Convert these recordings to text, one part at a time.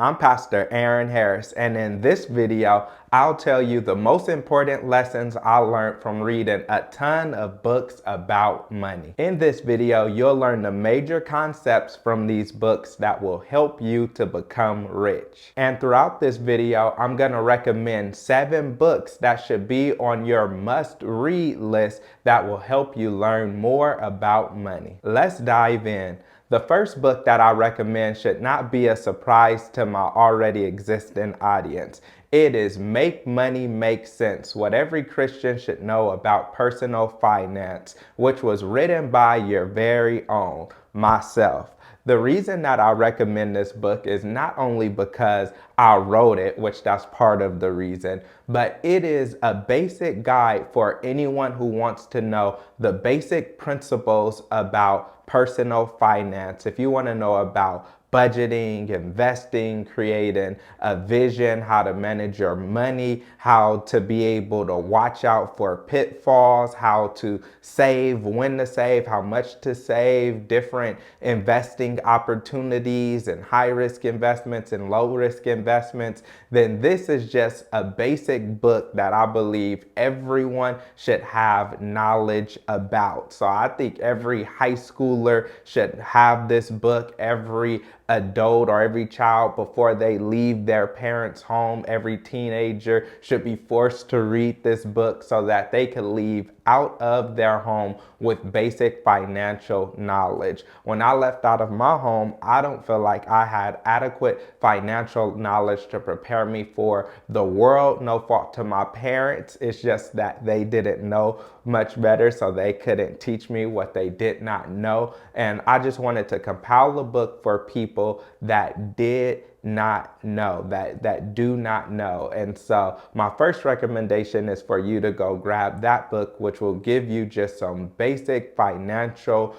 I'm Pastor Aaron Harris, and in this video, I'll tell you the most important lessons I learned from reading a ton of books about money. In this video, you'll learn the major concepts from these books that will help you to become rich. And throughout this video, I'm going to recommend 7 books that should be on your must-read list that will help you learn more about money. Let's dive in. The first book that I recommend should not be a surprise to my already existing audience. It is Make Money Make Sense, What Every Christian Should Know About Personal Finance, which was written by your very own, myself. The reason that I recommend this book is not only because I wrote it, which that's part of the reason, but it is a basic guide for anyone who wants to know the basic principles about personal finance. If you want to know about budgeting, investing, creating a vision, how to manage your money, how to be able to watch out for pitfalls, how to save, when to save, how much to save, different investing opportunities and high risk investments and low risk investments, then this is just a basic book that I believe everyone should have knowledge about. So I think every high schooler should have this book, every adult or every child before they leave their parents' home, every teenager should be forced to read this book so that they can leave out of their home with basic financial knowledge. When I left out of my home, I don't feel like I had adequate financial knowledge to prepare me for the world. No fault to my parents. It's just that they didn't know much better, so they couldn't teach me what they did not know. And I just wanted to compile a book for people that did not know, that do not know. And so my first recommendation is for you to go grab that book, which will give you just some basic financial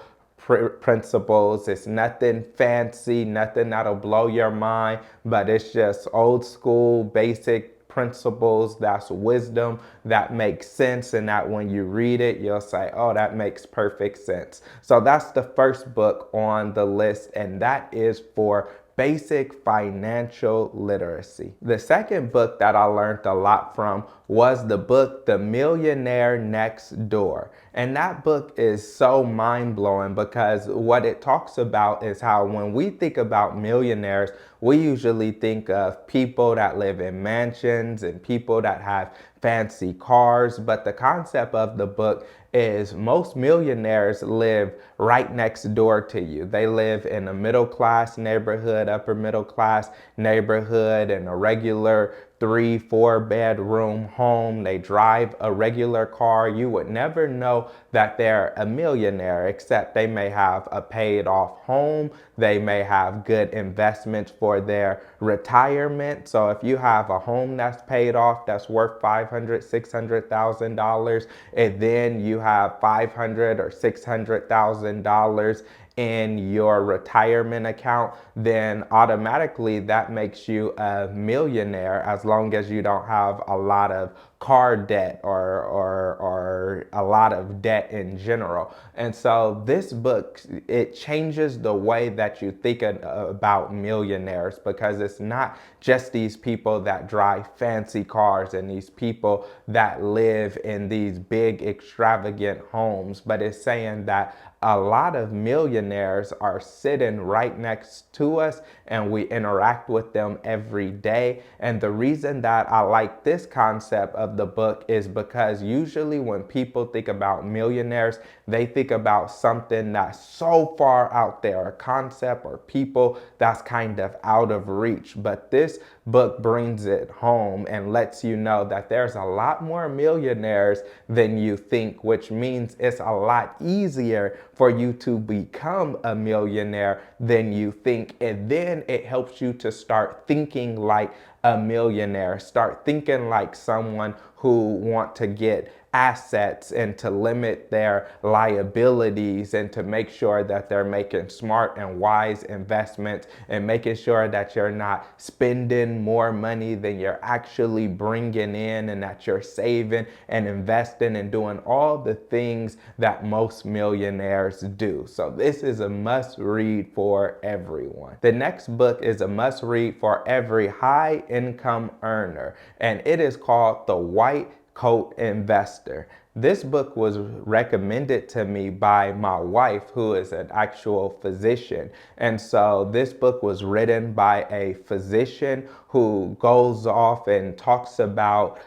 principles. It's nothing fancy, nothing that'll blow your mind, but it's just old school, basic principles, that's wisdom that makes sense, and that when you read it, you'll say, oh, that makes perfect sense. So that's the first book on the list, and that is for basic financial literacy. The second book that I learned a lot from was the book The Millionaire Next Door. And that book is so mind-blowing because what it talks about is how when we think about millionaires, we usually think of people that live in mansions and people that have fancy cars, but the concept of the book is most millionaires live right next door to you. They live in a middle class neighborhood, upper middle class neighborhood, in a regular 3-4 bedroom home. They drive a regular car. You would never know that they're a millionaire, except they may have a paid off home. They may have good investments for their retirement. So if you have a home that's paid off, that's worth $500,000, $600,000, and then you have $500,000 or $600,000 in your retirement account, then automatically that makes you a millionaire, as long as you don't have a lot of car debt or a lot of debt in general. And so this book, it changes the way that you think about millionaires, because it's not just these people that drive fancy cars and these people that live in these big extravagant homes, but it's saying that a lot of millionaires are sitting right next to us and we interact with them every day. And the reason that I like this concept of the book is because usually when people think about millionaires, they think about something that's so far out there, a concept or people that's kind of out of reach. But this book brings it home and lets you know that there's a lot more millionaires than you think, which means it's a lot easier for you to become a millionaire than you think. And then it helps you to start thinking like a millionaire, start thinking like someone who want to get assets and to limit their liabilities and to make sure that they're making smart and wise investments and making sure that you're not spending more money than you're actually bringing in, and that you're saving and investing and doing all the things that most millionaires do. So this is a must read for everyone. The next book is a must read for every high income earner, and it is called The White Coat Investor. This book was recommended to me by my wife, who is an actual physician. And so this book was written by a physician who goes off and talks about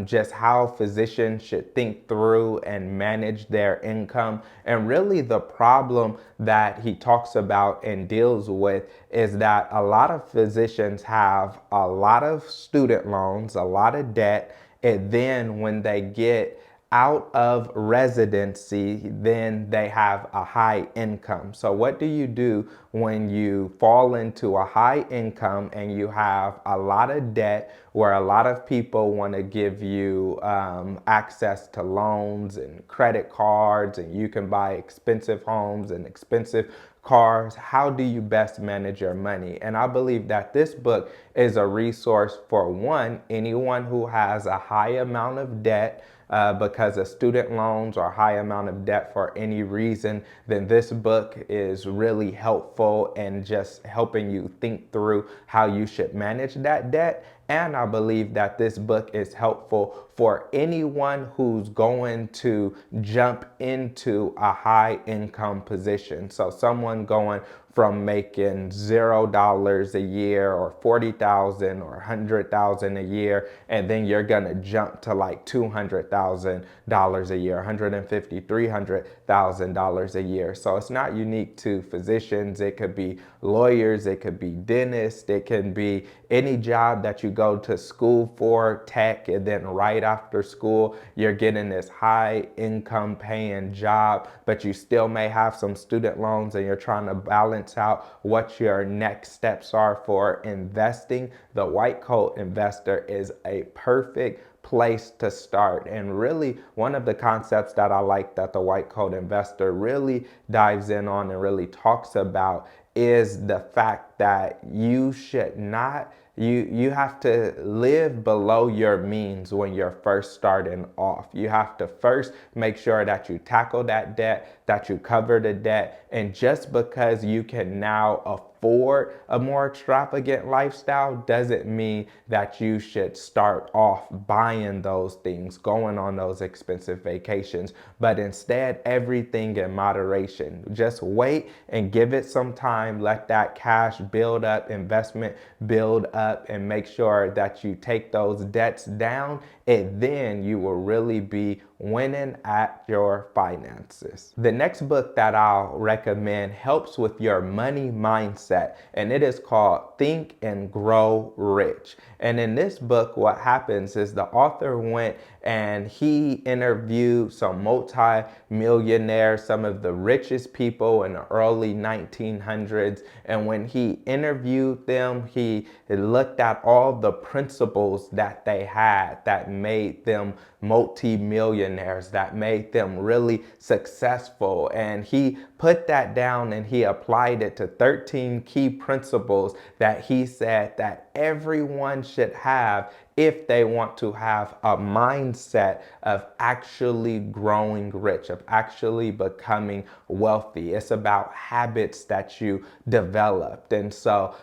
just how physicians should think through and manage their income. And really the problem that he talks about and deals with is that a lot of physicians have a lot of student loans, a lot of debt, and then when they get out of residency, then they have a high income. So what do you do when you fall into a high income and you have a lot of debt, where a lot of people want to give you access to loans and credit cards, and you can buy expensive homes and expensive cars? How do you best manage your money? And I believe that this book is a resource for anyone who has a high amount of debt because of student loans or a high amount of debt for any reason. Then this book is really helpful in just helping you think through how you should manage that debt. And I believe that this book is helpful for anyone who's going to jump into a high income position. So someone going from making $0 a year or $40,000 or $100,000 a year, and then you're gonna jump to like $200,000 a year, $150,000, $300,000 a year. So it's not unique to physicians. It could be lawyers, it could be dentists, it can be any job that you go to school for, tech, and then right after school, you're getting this high income paying job, but you still may have some student loans and you're trying to balance out what your next steps are for investing. The White Coat Investor is a perfect place to start. And really, one of the concepts that I like that the White Coat Investor really dives in on and really talks about is the fact that you should not, you have to live below your means when you're first starting off. You have to first make sure that you tackle that debt, that you cover the debt. And just because you can now afford a more extravagant lifestyle doesn't mean that you should start off buying those things, going on those expensive vacations, but instead everything in moderation. Just wait and give it some time. Let that cash build up, investment build up, and make sure that you take those debts down, and then you will really be winning at your finances. The next book that I'll recommend helps with your money mindset, and it is called Think and Grow Rich. And in this book, what happens is the author went and he interviewed some multi-millionaires, some of the richest people in the early 1900s. And when he interviewed them, he looked at all the principles that they had that made them multi-millionaires, that made them really successful. And he put that down and he applied it to 13 key principles that he said that everyone should have if they want to have a mindset of actually growing rich, of actually becoming wealthy. It's about habits that you developed. And so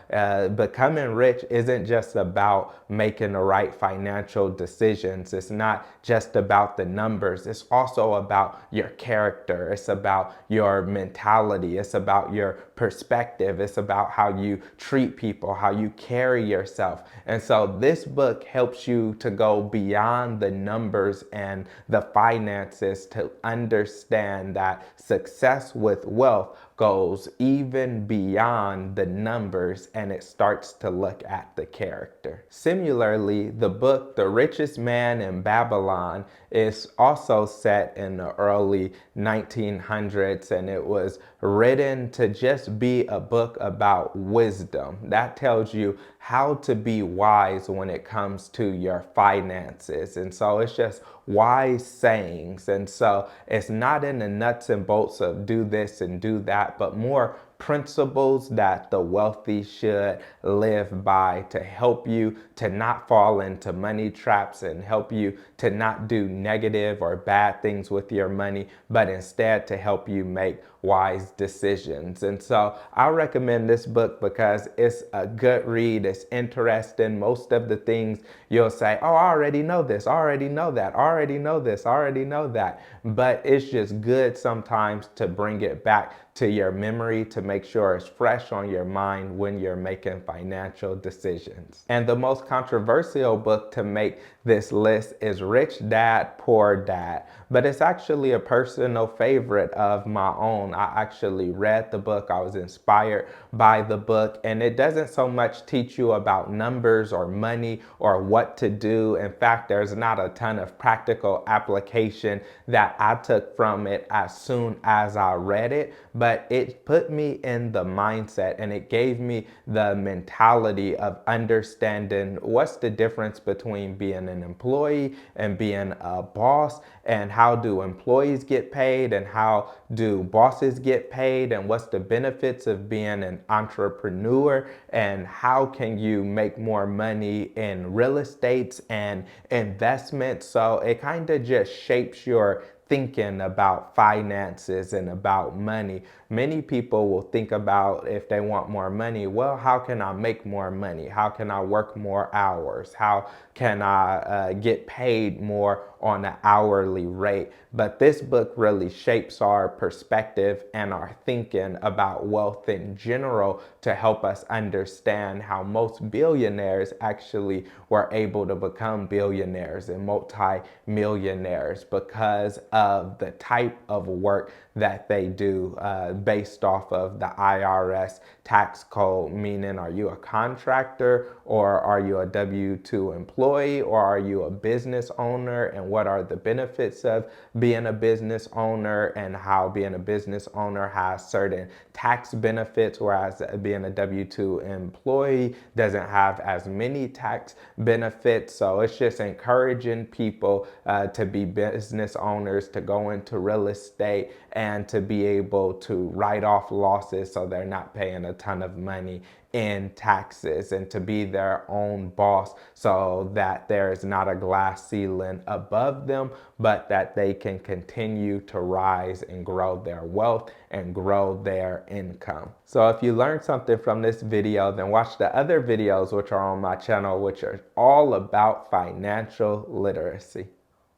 becoming rich isn't just about making the right financial decisions. It's not just about the numbers. It's also about your character. It's about your mentality. It's about your perspective. It's about how you treat people, how you carry yourself. And so this book helps you to go beyond the numbers and the finances to understand that success with wealth goes even beyond the numbers and it starts to look at the character. Similarly, the book The Richest Man in Babylon is also set in the early 1900s, and it was written to just be a book about wisdom. That tells you how to be wise when it comes to your finances. And so it's just wise sayings. And so it's not in the nuts and bolts of do this and do that, but more principles that the wealthy should live by to help you to not fall into money traps and help you to not do negative or bad things with your money, but instead to help you make wise decisions. And so I recommend this book because it's a good read. It's interesting. Most of the things you'll say, oh, I already know this, I already know that, I already know this, I already know that. But it's just good sometimes to bring it back to your memory to make sure it's fresh on your mind when you're making financial decisions. And the most controversial book to make this list is Rich Dad, Poor Dad. But it's actually a personal favorite of my own. I actually read the book. I was inspired by the book. And it doesn't so much teach you about numbers or money or what to do. In fact, there's not a ton of practical application that I took from it as soon as I read it. But it put me in the mindset and it gave me the mentality of understanding what's the difference between being an employee and being a boss, and how do employees get paid and how do bosses get paid, and what's the benefits of being an entrepreneur, and how can you make more money in real estate and investment. So it kind of just shapes your thinking about finances and about money. Many people will think about, if they want more money, well, how can I make more money? How can I work more hours? How can I get paid more on an hourly rate? But this book really shapes our perspective and our thinking about wealth in general to help us understand how most billionaires actually were able to become billionaires and multi-millionaires because of the type of work that they do based off of the IRS tax code, meaning are you a contractor or are you a W-2 employee or are you a business owner, and what are the benefits of being a business owner and how being a business owner has certain tax benefits, whereas being a W-2 employee doesn't have as many tax benefits. So it's just encouraging people to be business owners, to go into real estate and to be able to write off losses so they're not paying a ton of money in taxes, and to be their own boss so that there is not a glass ceiling above them, but that they can continue to rise and grow their wealth and grow their income. So if you learned something from this video, then watch the other videos which are on my channel, which are all about financial literacy.